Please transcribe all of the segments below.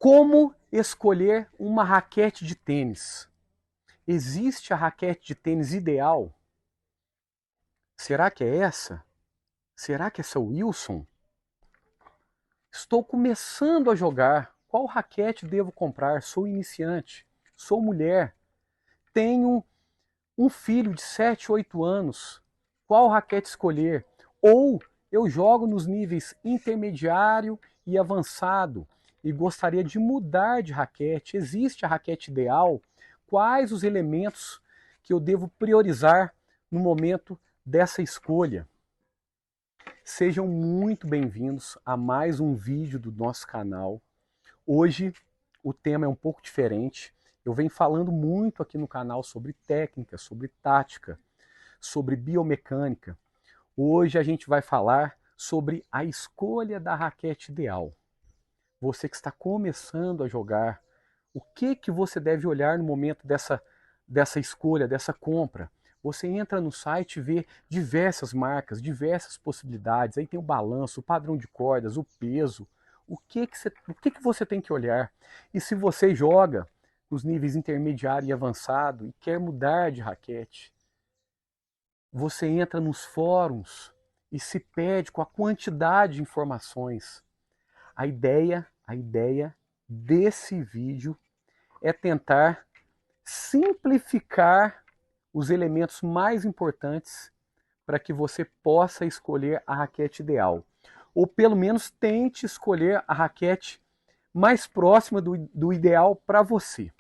Como escolher uma raquete de tênis? Existe a raquete de tênis ideal? Será que é essa? Será que é essa Wilson? Estou começando a jogar. Qual raquete devo comprar? Sou iniciante. Sou mulher. Tenho um filho de 7, 8 anos. Qual raquete escolher? Ou eu jogo nos níveis intermediário e avançado e gostaria de mudar de raquete. Existe a raquete ideal? Quais os elementos que eu devo priorizar no momento dessa escolha? Sejam muito bem-vindos a mais um vídeo do nosso canal. Hoje o tema é um pouco diferente. Eu venho falando muito aqui no canal sobre técnica, sobre tática, sobre biomecânica. Hoje a gente vai falar sobre a escolha da raquete ideal. Você que está começando a jogar, o que você deve olhar no momento dessa escolha, dessa compra? Você entra no site e vê diversas marcas, diversas possibilidades. Aí tem o balanço, o padrão de cordas, o peso. O que você tem que olhar? E se você joga nos níveis intermediário e avançado e quer mudar de raquete, você entra nos fóruns e se perde com a quantidade de informações. A ideia desse vídeo é tentar simplificar os elementos mais importantes para que você possa escolher a raquete ideal. Ou pelo menos tente escolher a raquete mais próxima do ideal para você.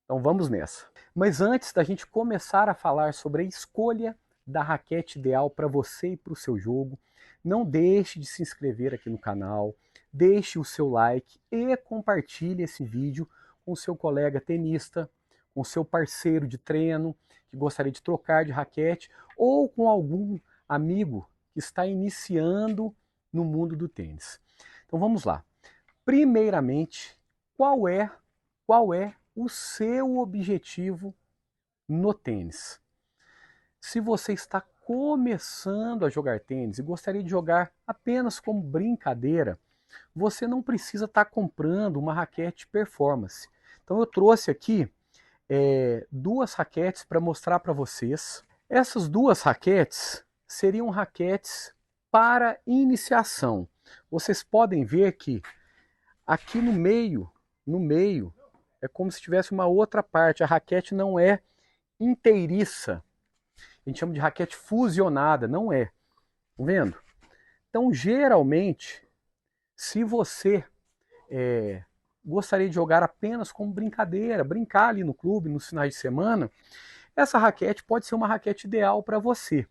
Então vamos nessa. Mas antes da gente começar a falar sobre a escolha da raquete ideal para você e para o seu jogo, não deixe de se inscrever aqui no canal, deixe o seu like e compartilhe esse vídeo com seu colega tenista, com seu parceiro de treino que gostaria de trocar de raquete ou com algum amigo que está iniciando no mundo do tênis. Então vamos lá. Primeiramente, qual é o seu objetivo no tênis? Se você está começando a jogar tênis e gostaria de jogar apenas como brincadeira, você não precisa estar comprando uma raquete performance. Então eu trouxe aqui duas raquetes para mostrar para vocês. Essas duas raquetes seriam raquetes para iniciação. Vocês podem ver que aqui no meio é como se tivesse uma outra parte. A raquete não é inteiriça. A gente chama de raquete fusionada, não é. Estão vendo? Então, geralmente, se você gostaria de jogar apenas como brincadeira, brincar ali no clube, nos finais de semana, essa raquete pode ser uma raquete ideal para você.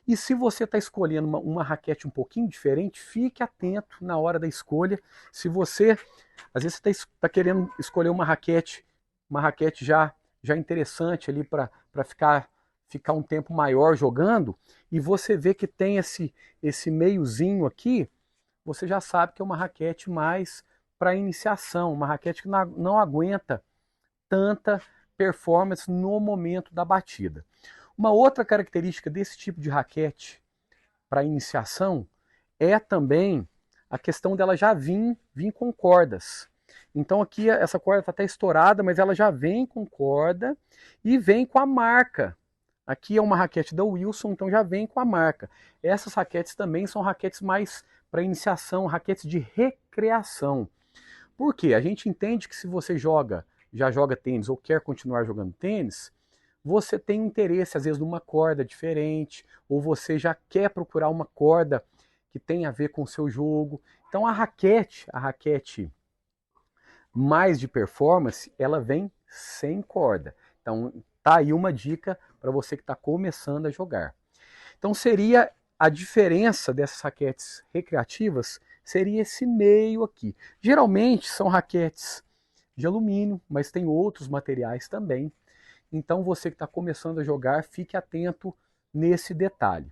E se você está escolhendo uma raquete um pouquinho diferente, fique atento na hora da escolha. Se você, às vezes, você está querendo escolher uma raquete já interessante ali para ficar um tempo maior jogando, e você vê que tem esse meiozinho aqui, você já sabe que é uma raquete mais para iniciação, uma raquete que não aguenta tanta performance no momento da batida. Uma outra característica desse tipo de raquete para iniciação é também a questão dela já vir com cordas. Então aqui essa corda está até estourada, mas ela já vem com corda e vem com a marca. Aqui é uma raquete da Wilson, então já vem com a marca. Essas raquetes também são raquetes mais para iniciação, raquetes de recreação. Por quê? A gente entende que se você já joga tênis ou quer continuar jogando tênis, você tem interesse às vezes numa corda diferente, ou você já quer procurar uma corda que tem a ver com o seu jogo. Então a raquete mais de performance, ela vem sem corda. Então tá aí uma dica para você que está começando a jogar. Então seria a diferença dessas raquetes recreativas, seria esse meio aqui. Geralmente são raquetes de alumínio, mas tem outros materiais também. Então você que está começando a jogar, fique atento nesse detalhe.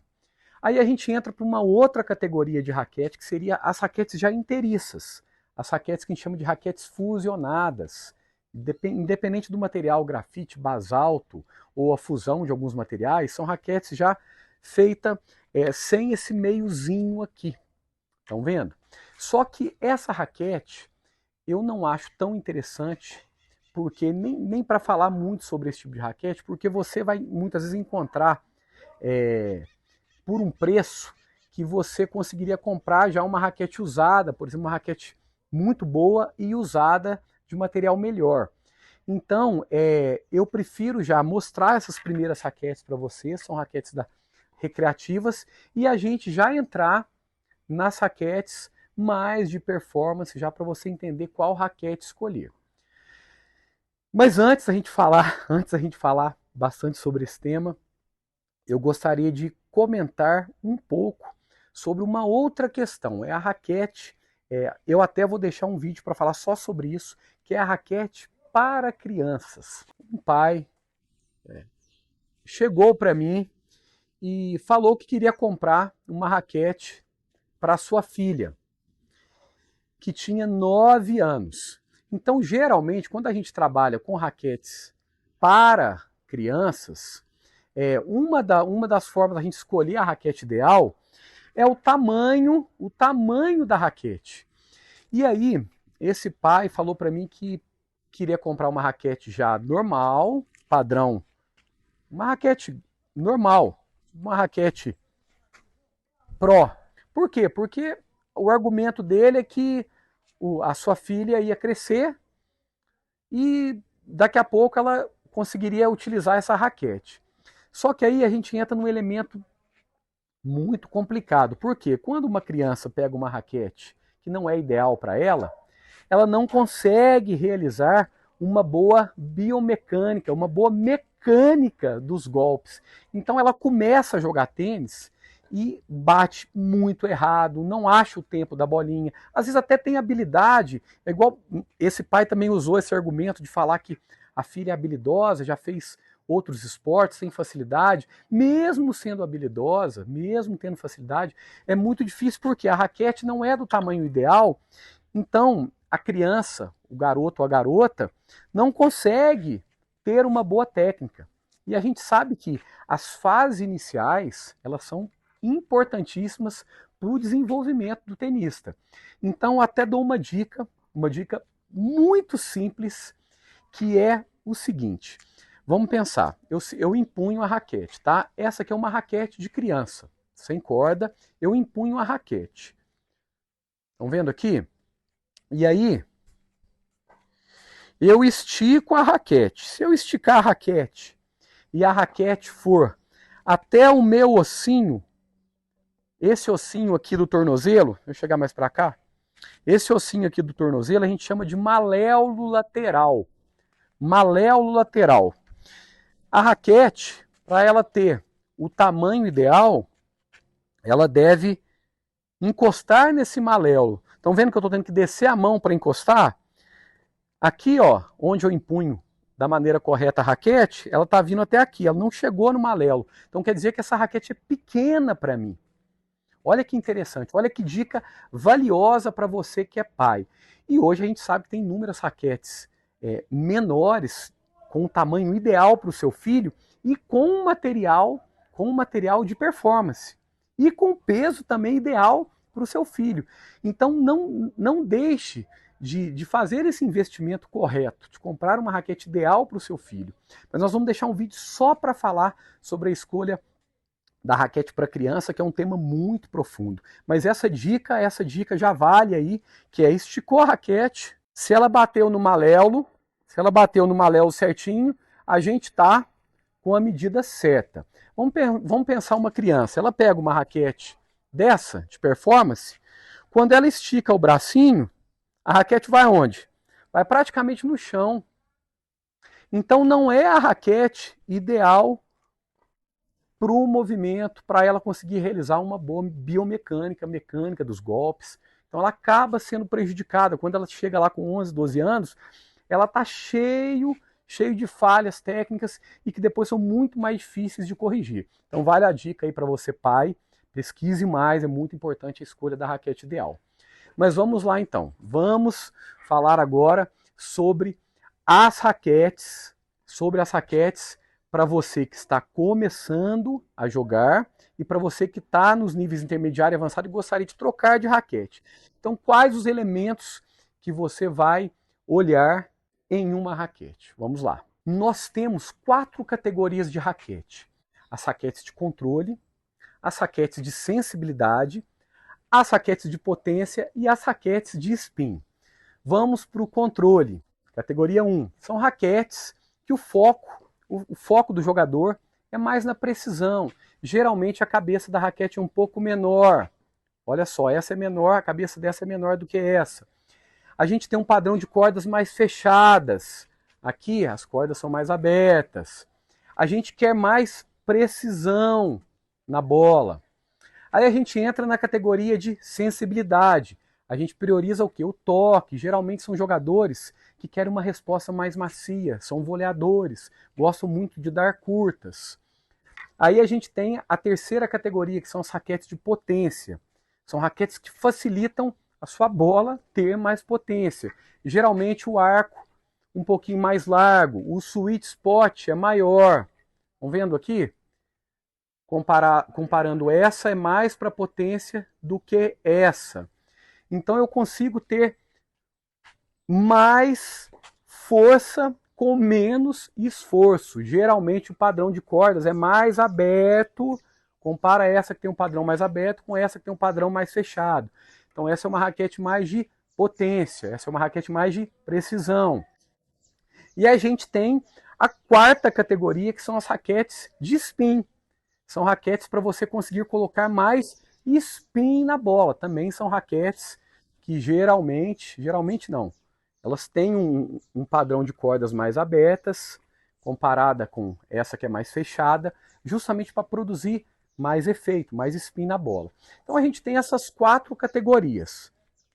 Aí a gente entra para uma outra categoria de raquete, que seria as raquetes já inteiriças. As raquetes que a gente chama de raquetes fusionadas. Independente do material, grafite, basalto ou a fusão de alguns materiais, são raquetes já feitas sem esse meiozinho aqui. Estão vendo? Só que essa raquete, eu não acho tão interessante, porque nem para falar muito sobre esse tipo de raquete, porque você vai muitas vezes encontrar por um preço que você conseguiria comprar já uma raquete usada, por exemplo, uma raquete muito boa e usada de material melhor. Então, eu prefiro já mostrar essas primeiras raquetes para vocês, são raquetes recreativas, e a gente já entrar nas raquetes mais de performance, já para você entender qual raquete escolher. Mas antes antes a gente falar bastante sobre esse tema, eu gostaria de comentar um pouco sobre uma outra questão. É a raquete, eu até vou deixar um vídeo para falar só sobre isso, que é a raquete para crianças. Um pai chegou para mim e falou que queria comprar uma raquete para sua filha, que tinha 9 anos. Então, geralmente, quando a gente trabalha com raquetes para crianças, uma das formas da gente escolher a raquete ideal é o tamanho da raquete. E aí, esse pai falou para mim que queria comprar uma raquete já normal, padrão, uma raquete normal, uma raquete Pro. Por quê? Porque o argumento dele é que a sua filha ia crescer e daqui a pouco ela conseguiria utilizar essa raquete. Só que aí a gente entra num elemento muito complicado. Por quê? Quando uma criança pega uma raquete que não é ideal para ela não consegue realizar uma boa biomecânica, uma boa mecânica dos golpes. Então ela começa a jogar tênis e bate muito errado, não acha o tempo da bolinha, às vezes até tem habilidade, é igual esse pai também usou esse argumento de falar que a filha é habilidosa, já fez outros esportes sem facilidade, mesmo sendo habilidosa, mesmo tendo facilidade, é muito difícil porque a raquete não é do tamanho ideal, então a criança, o garoto ou a garota, não consegue ter uma boa técnica. E a gente sabe que as fases iniciais, elas são importantíssimas para o desenvolvimento do tenista. Então, até dou uma dica muito simples, que é o seguinte. Vamos pensar, eu empunho a raquete, tá? Essa aqui é uma raquete de criança, sem corda, eu empunho a raquete. Estão vendo aqui? E aí, eu estico a raquete. Se eu esticar a raquete e a raquete for até o meu ossinho, esse ossinho aqui do tornozelo, deixa eu chegar mais para cá, esse ossinho aqui do tornozelo a gente chama de maléolo lateral. Maléolo lateral. A raquete, para ela ter o tamanho ideal, ela deve encostar nesse maléolo. Estão vendo que eu estou tendo que descer a mão para encostar? Aqui, ó, onde eu empunho da maneira correta a raquete, ela está vindo até aqui, ela não chegou no maléolo. Então quer dizer que essa raquete é pequena para mim. Olha que interessante, olha que dica valiosa para você que é pai. E hoje a gente sabe que tem inúmeras raquetes menores, com o tamanho ideal para o seu filho e com material de performance. E com peso também ideal para o seu filho. Então não deixe de fazer esse investimento correto, de comprar uma raquete ideal para o seu filho. Mas nós vamos deixar um vídeo só para falar sobre a escolha da raquete para criança, que é um tema muito profundo. Mas essa dica já vale aí, que é esticou a raquete, se ela bateu no maléolo certinho, a gente tá com a medida certa. Vamos pensar uma criança, ela pega uma raquete dessa, de performance, quando ela estica o bracinho, a raquete vai onde? Vai praticamente no chão. Então não é a raquete ideal para o movimento, para ela conseguir realizar uma boa mecânica dos golpes. Então ela acaba sendo prejudicada. Quando ela chega lá com 11, 12 anos, ela está cheio de falhas técnicas e que depois são muito mais difíceis de corrigir. Então vale a dica aí para você, pai, pesquise mais, é muito importante a escolha da raquete ideal. Mas vamos lá então, vamos falar agora sobre as raquetes para você que está começando a jogar e para você que está nos níveis intermediário e avançado e gostaria de trocar de raquete. Então, quais os elementos que você vai olhar em uma raquete. Vamos lá. Nós temos 4 categorias de raquete. As raquetes de controle, as raquetes de sensibilidade, as raquetes de potência e as raquetes de spin. Vamos para o controle. Categoria 1. São raquetes que o foco do jogador é mais na precisão. Geralmente a cabeça da raquete é um pouco menor. Olha só, essa é menor, a cabeça dessa é menor do que essa. A gente tem um padrão de cordas mais fechadas. Aqui as cordas são mais abertas. A gente quer mais precisão na bola. Aí a gente entra na categoria de sensibilidade. A gente prioriza o quê? O toque. Geralmente são jogadores que querem uma resposta mais macia, são voleadores, gostam muito de dar curtas. Aí a gente tem a terceira categoria, que são as raquetes de potência. São raquetes que facilitam a sua bola ter mais potência. Geralmente o arco um pouquinho mais largo, o sweet spot é maior. Estão vendo aqui? Comparando essa é mais para potência do que essa. Então eu consigo ter mais força com menos esforço. Geralmente o padrão de cordas é mais aberto. Compara essa que tem um padrão mais aberto com essa que tem um padrão mais fechado. Então essa é uma raquete mais de potência, essa é uma raquete mais de precisão. E a gente tem a quarta categoria, que são as raquetes de spin. São raquetes para você conseguir colocar mais spin na bola. Também são raquetes que geralmente não, elas têm um padrão de cordas mais abertas, comparada com essa que é mais fechada, justamente para produzir mais efeito, mais spin na bola. Então a gente tem essas 4 categorias.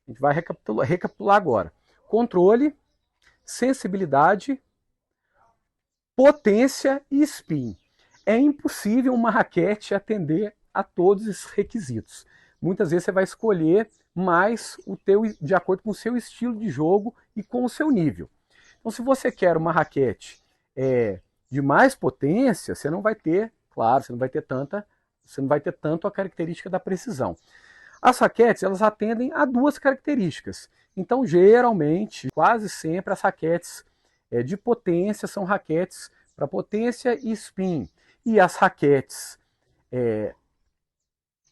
A gente vai recapitular agora. Controle, sensibilidade, potência e spin. É impossível uma raquete atender a todos esses requisitos. Muitas vezes você vai escolher mais de acordo com o seu estilo de jogo e com o seu nível. Então, se você quer uma raquete de mais potência, você não vai ter, claro, você não vai ter tanto a característica da precisão. As raquetes, elas atendem a 2 características. Então, geralmente, quase sempre as raquetes de potência são raquetes para potência e spin. E as raquetes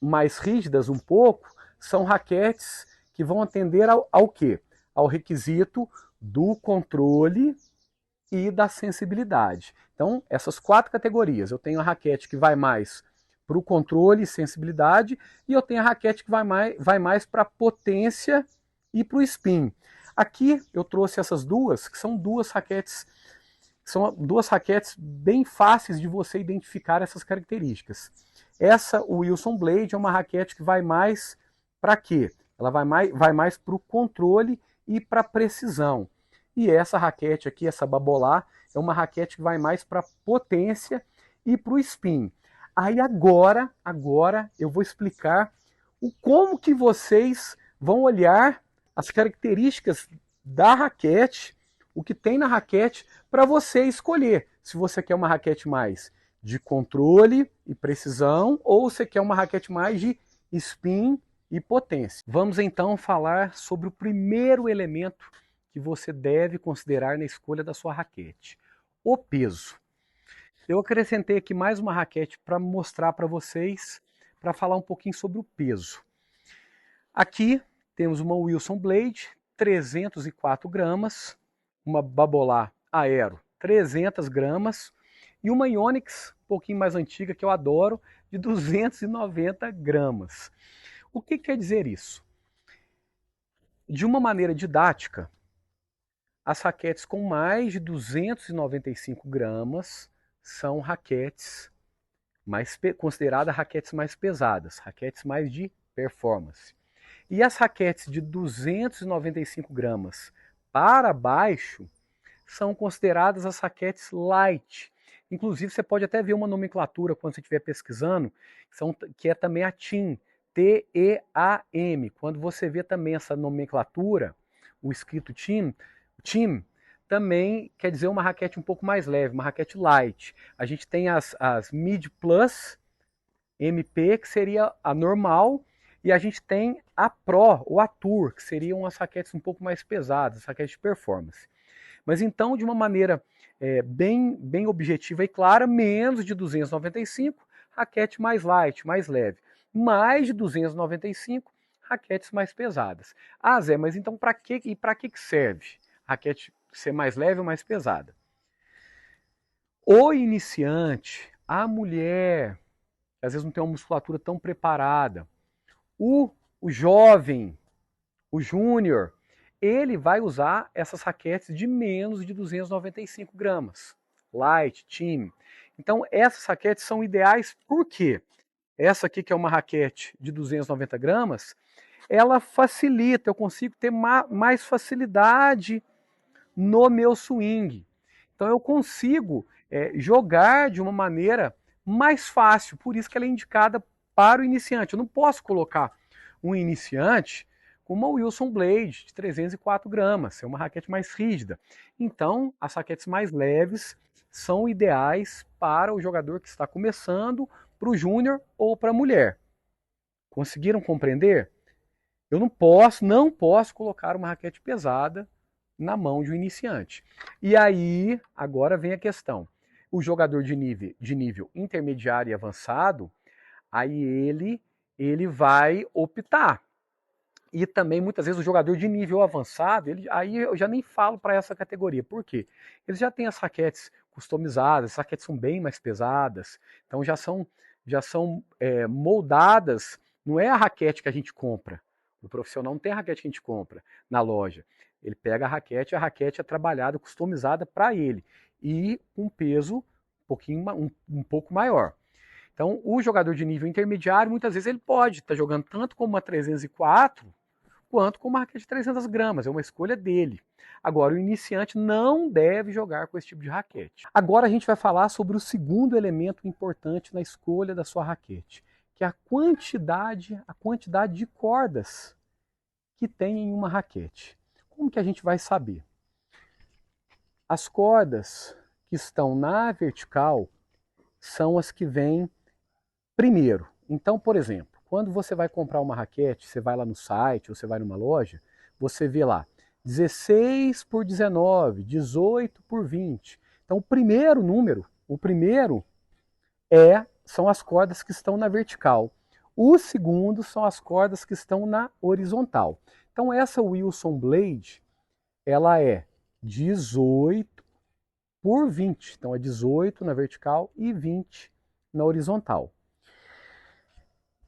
mais rígidas um pouco são raquetes que vão atender ao quê? Ao requisito do controle e da sensibilidade. Então, essas 4 categorias. Eu tenho a raquete que vai mais para o controle e sensibilidade, e eu tenho a raquete que vai mais para potência e para o spin. Aqui eu trouxe essas duas, que são duas raquetes bem fáceis de você identificar essas características. Essa, o Wilson Blade, é uma raquete que vai mais para quê? Ela vai mais para o controle e para a precisão. E essa raquete aqui, essa Babolat, é uma raquete que vai mais para potência e para o spin. Aí agora eu vou explicar como que vocês vão olhar as características da raquete, o que tem na raquete, para você escolher se você quer uma raquete mais de controle e precisão ou você quer uma raquete mais de spin e potência. Vamos então falar sobre o primeiro elemento que você deve considerar na escolha da sua raquete: o peso. Eu acrescentei aqui mais uma raquete para mostrar para vocês, para falar um pouquinho sobre o peso. Aqui temos uma Wilson Blade, 304 gramas, uma Babolat Aero, 300 gramas, e uma Yonex, um pouquinho mais antiga, que eu adoro, de 290 gramas. O que quer dizer isso? De uma maneira didática, as raquetes com mais de 295 gramas são raquetes consideradas raquetes mais pesadas, raquetes mais de performance. E as raquetes de 295 gramas para baixo são consideradas as raquetes light. Inclusive, você pode até ver uma nomenclatura quando você estiver pesquisando, que é também a TEAM, T-E-A-M. Quando você vê também essa nomenclatura, o escrito TEAM também quer dizer uma raquete um pouco mais leve, uma raquete light. A gente tem as Mid Plus MP, que seria a normal, E a gente tem a Pro ou a Tour, que seriam as raquetes um pouco mais pesadas, as raquetes de performance. Mas então, de uma maneira bem objetiva e clara, menos de 295, raquete mais light, mais leve. Mais de 295, raquetes mais pesadas. Ah, Zé, mas então para que serve raquete ser mais leve ou mais pesada? O iniciante, a mulher, que às vezes não tem uma musculatura tão preparada, o, o jovem, o júnior, ele vai usar essas raquetes de menos de 295 gramas. Light, team. Então, essas raquetes são ideais por quê? Essa aqui, que é uma raquete de 290 gramas, ela facilita, eu consigo ter mais facilidade no meu swing. Então, eu consigo jogar de uma maneira mais fácil, por isso que ela é indicada para o iniciante. Eu não posso colocar um iniciante com uma Wilson Blade de 304 gramas, é uma raquete mais rígida. Então, as raquetes mais leves são ideais para o jogador que está começando, para o júnior ou para a mulher. Conseguiram compreender? Eu não posso colocar uma raquete pesada na mão de um iniciante. E aí, agora vem a questão. O jogador de nível intermediário e avançado, aí ele vai optar. E também, muitas vezes, o jogador de nível avançado, aí eu já nem falo para essa categoria. Por quê? Eles já têm as raquetes customizadas, as raquetes são bem mais pesadas, então já são moldadas. Não é a raquete que a gente compra. O profissional não tem a raquete que a gente compra na loja. Ele pega a raquete é trabalhada, customizada para ele. E um peso um pouco maior. Então, o jogador de nível intermediário, muitas vezes, ele pode estar jogando tanto como uma 304, quanto com uma raquete de 300 gramas. É uma escolha dele. Agora, o iniciante não deve jogar com esse tipo de raquete. Agora a gente vai falar sobre o segundo elemento importante na escolha da sua raquete, que é a quantidade de cordas que tem em uma raquete. Como que a gente vai saber? As cordas que estão na vertical são as que vêm primeiro. Então, por exemplo, quando você vai comprar uma raquete, você vai lá no site ou você vai numa loja, você vê lá 16 por 19, 18 por 20. Então, o primeiro número, são as cordas que estão na vertical. O segundo são as cordas que estão na horizontal. Então, essa Wilson Blade, ela é 18 por 20. Então, é 18 na vertical e 20 na horizontal.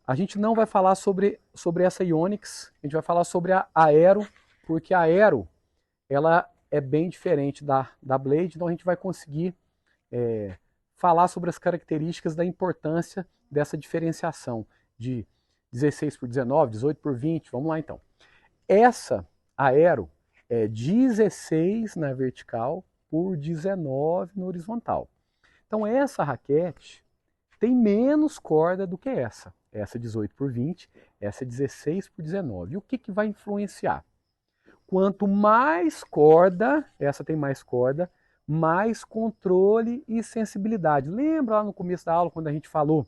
A gente não vai falar sobre essa Ionix, a gente vai falar sobre a Aero, porque a Aero ela é bem diferente da Blade, então a gente vai conseguir falar sobre as características da importância dessa diferenciação de 16 por 19, 18 por 20, vamos lá então. Essa Aero é 16 na vertical por 19 na horizontal. Então essa raquete tem menos corda do que essa. Essa 18 por 20, essa 16 por 19. E o que vai influenciar? Quanto mais corda, essa tem mais corda, mais controle e sensibilidade. Lembra lá no começo da aula, quando a gente falou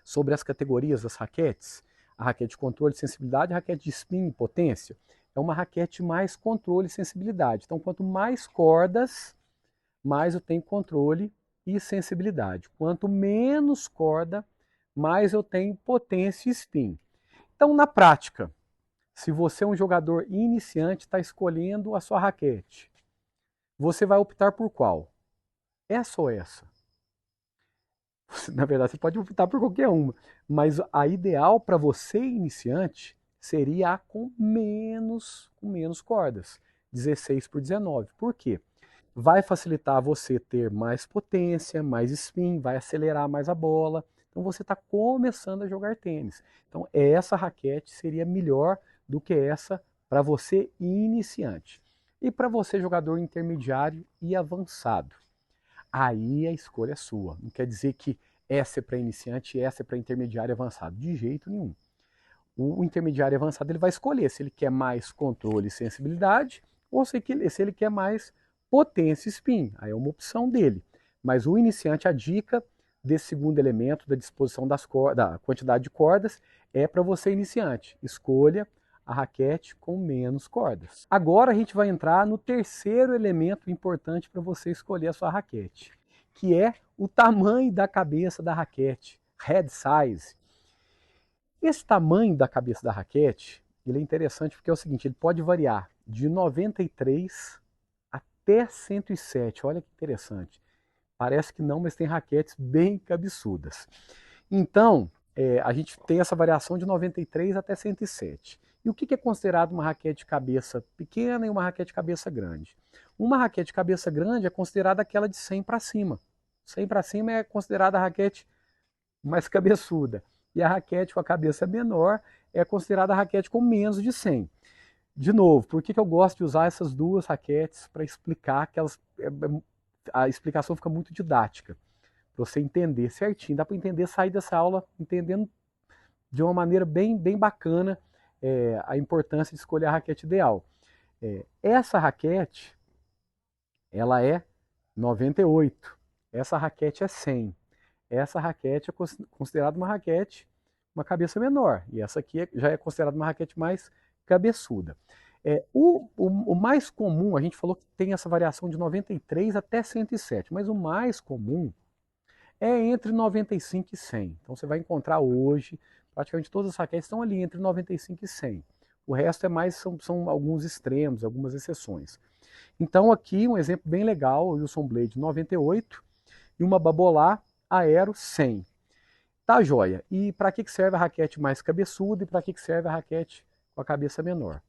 sobre as categorias das raquetes? A raquete de controle e sensibilidade, a raquete de spin e potência. É uma raquete mais controle e sensibilidade. Então, quanto mais cordas, mais eu tenho controle e sensibilidade. Quanto menos corda, mais eu tenho potência e spin. Então, na prática, se você é um jogador iniciante, está escolhendo a sua raquete, você vai optar por qual? Essa ou essa? Na verdade, você pode optar por qualquer uma, mas a ideal para você iniciante seria a com menos cordas, 16 por 19. Por quê? Vai facilitar você ter mais potência, mais spin, vai acelerar mais a bola. Então você está começando a jogar tênis. Então essa raquete seria melhor do que essa para você iniciante. E para você jogador intermediário e avançado. Aí a escolha é sua. Não quer dizer que essa é para iniciante e essa é para intermediário e avançado. De jeito nenhum. O intermediário e avançado ele vai escolher se ele quer mais controle e sensibilidade ou se ele quer mais potência e spin. Aí é uma opção dele. Mas o iniciante, a dica desse segundo elemento, da disposição da quantidade de cordas, é para você iniciante. Escolha a raquete com menos cordas. Agora a gente vai entrar no terceiro elemento importante para você escolher a sua raquete, que é o tamanho da cabeça da raquete, head size. Esse tamanho da cabeça da raquete, ele é interessante porque é o seguinte, ele pode variar de 93 até 107, olha que interessante. Parece que não, mas tem raquetes bem cabeçudas. Então, a gente tem essa variação de 93 até 107. E o que é considerado uma raquete de cabeça pequena e uma raquete de cabeça grande? Uma raquete de cabeça grande é considerada aquela de 100 para cima. 100 para cima é considerada a raquete mais cabeçuda. E a raquete com a cabeça menor é considerada a raquete com menos de 100. De novo, por que eu gosto de usar essas duas raquetes para explicar que a explicação fica muito didática, para você entender certinho. Dá para entender, sair dessa aula entendendo de uma maneira bem bacana a importância de escolher a raquete ideal. Essa raquete, ela é 98, essa raquete é 100. Essa raquete é considerada uma raquete, uma cabeça menor, e essa aqui já é considerada uma raquete mais cabeçuda. O mais comum, a gente falou que tem essa variação de 93 até 107, mas o mais comum é entre 95 e 100. Então você vai encontrar hoje, praticamente todas as raquetes estão ali entre 95 e 100. O resto são alguns extremos, algumas exceções. Então aqui um exemplo bem legal, o Wilson Blade 98 e uma Babolat Aero 100. Tá, joia. E para que serve a raquete mais cabeçuda e para que serve a raquete com a cabeça menor?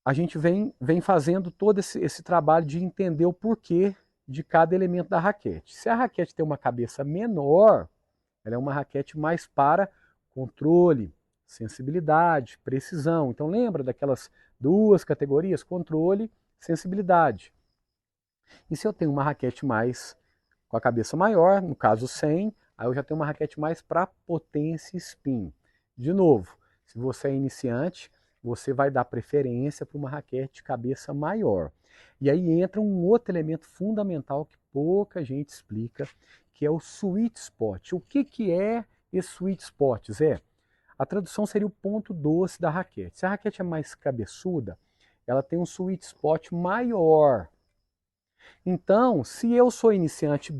A gente vem fazendo todo esse trabalho de entender o porquê de cada elemento da raquete. Se a raquete tem uma cabeça menor, ela é uma raquete mais para controle, sensibilidade, precisão. Então lembra daquelas duas categorias, controle, sensibilidade. E se eu tenho uma raquete mais com a cabeça maior, no caso 100, aí eu já tenho uma raquete mais para potência e spin. De novo, se você é iniciante, você vai dar preferência para uma raquete de cabeça maior. E aí entra um outro elemento fundamental que pouca gente explica, que é o sweet spot. O que é esse sweet spot, Zé? A tradução seria o ponto doce da raquete. Se a raquete é mais cabeçuda, ela tem um sweet spot maior. Então, se eu sou iniciante e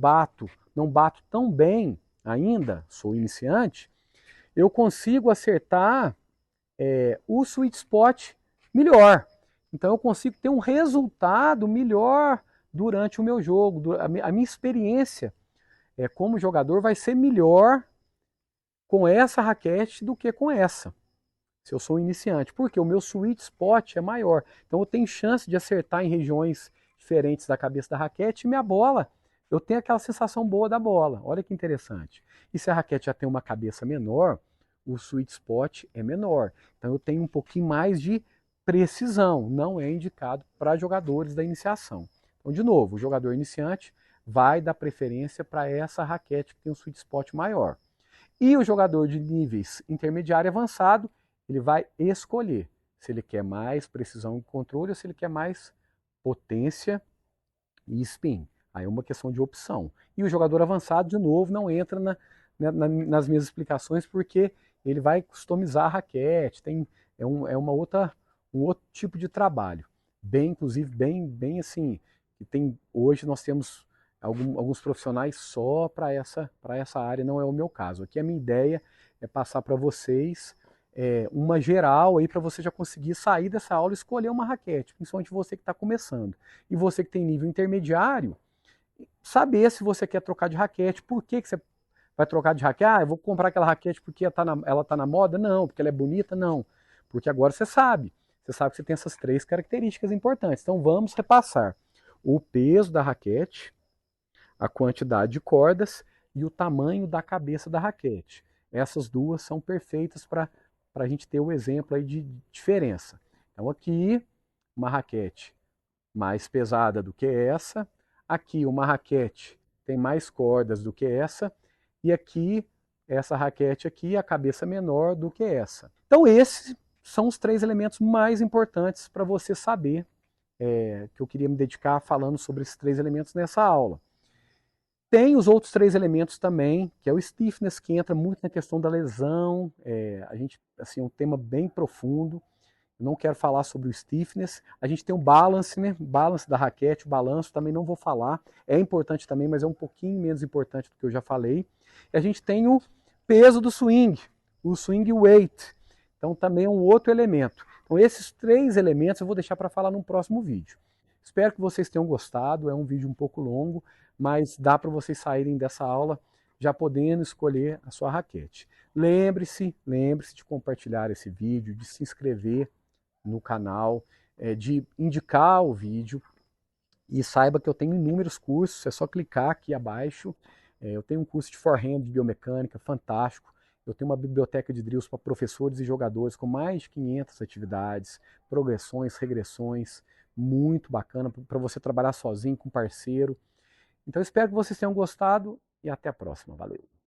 não bato tão bem ainda, sou iniciante, eu consigo acertar o sweet spot melhor. Então eu consigo ter um resultado melhor durante o meu jogo, a minha experiência como jogador vai ser melhor com essa raquete do que com essa, se eu sou um iniciante, porque o meu sweet spot é maior. Então eu tenho chance de acertar em regiões diferentes da cabeça da raquete e minha bola, eu tenho aquela sensação boa da bola. Olha que interessante. E se a raquete já tem uma cabeça menor, o sweet spot é menor. Então eu tenho um pouquinho mais de precisão. Não é indicado para jogadores da iniciação. Então, de novo, o jogador iniciante vai dar preferência para essa raquete que tem um sweet spot maior. E o jogador de níveis intermediário e avançado, ele vai escolher se ele quer mais precisão e controle ou se ele quer mais potência e spin. Aí é uma questão de opção. E o jogador avançado, de novo, não entra nas minhas explicações porque ele vai customizar a raquete, um outro tipo de trabalho. Inclusive, bem assim, que hoje nós temos alguns profissionais só para essa área, não é o meu caso. Aqui a minha ideia é passar para vocês uma geral aí para você já conseguir sair dessa aula e escolher uma raquete, principalmente você que está começando. E você que tem nível intermediário, saber se você quer trocar de raquete, por que você vai trocar de raquete? Ah, eu vou comprar aquela raquete porque ela tá na moda? Não. Porque ela é bonita? Não. Porque agora você sabe. Você sabe que você tem essas três características importantes. Então vamos repassar. O peso da raquete, a quantidade de cordas e o tamanho da cabeça da raquete. Essas duas são perfeitas para a gente ter o exemplo aí de diferença. Então aqui, uma raquete mais pesada do que essa. Aqui, uma raquete tem mais cordas do que essa. E aqui, essa raquete aqui, a cabeça menor do que essa. Então esses são os três elementos mais importantes para você saber, que eu queria me dedicar falando sobre esses três elementos nessa aula. Tem os outros 3 elementos também, que é o stiffness, que entra muito na questão da lesão. A gente, assim, é um tema bem profundo. Eu não quero falar sobre o stiffness. A gente tem o balance, né? Balance da raquete, o balanço também não vou falar. É importante também, mas é um pouquinho menos importante do que eu já falei. E a gente tem o peso do swing, o swing weight. Então também é um outro elemento. Então esses 3 elementos eu vou deixar para falar no próximo vídeo. Espero que vocês tenham gostado. É um vídeo um pouco longo, mas dá para vocês saírem dessa aula já podendo escolher a sua raquete. Lembre-se de compartilhar esse vídeo, de se inscrever no canal, de indicar o vídeo, e saiba que eu tenho inúmeros cursos, é só clicar aqui abaixo. Eu tenho um curso de forehand de biomecânica fantástico, eu tenho uma biblioteca de drills para professores e jogadores com mais de 500 atividades, progressões, regressões, muito bacana para você trabalhar sozinho, com parceiro. Então espero que vocês tenham gostado e até a próxima. Valeu!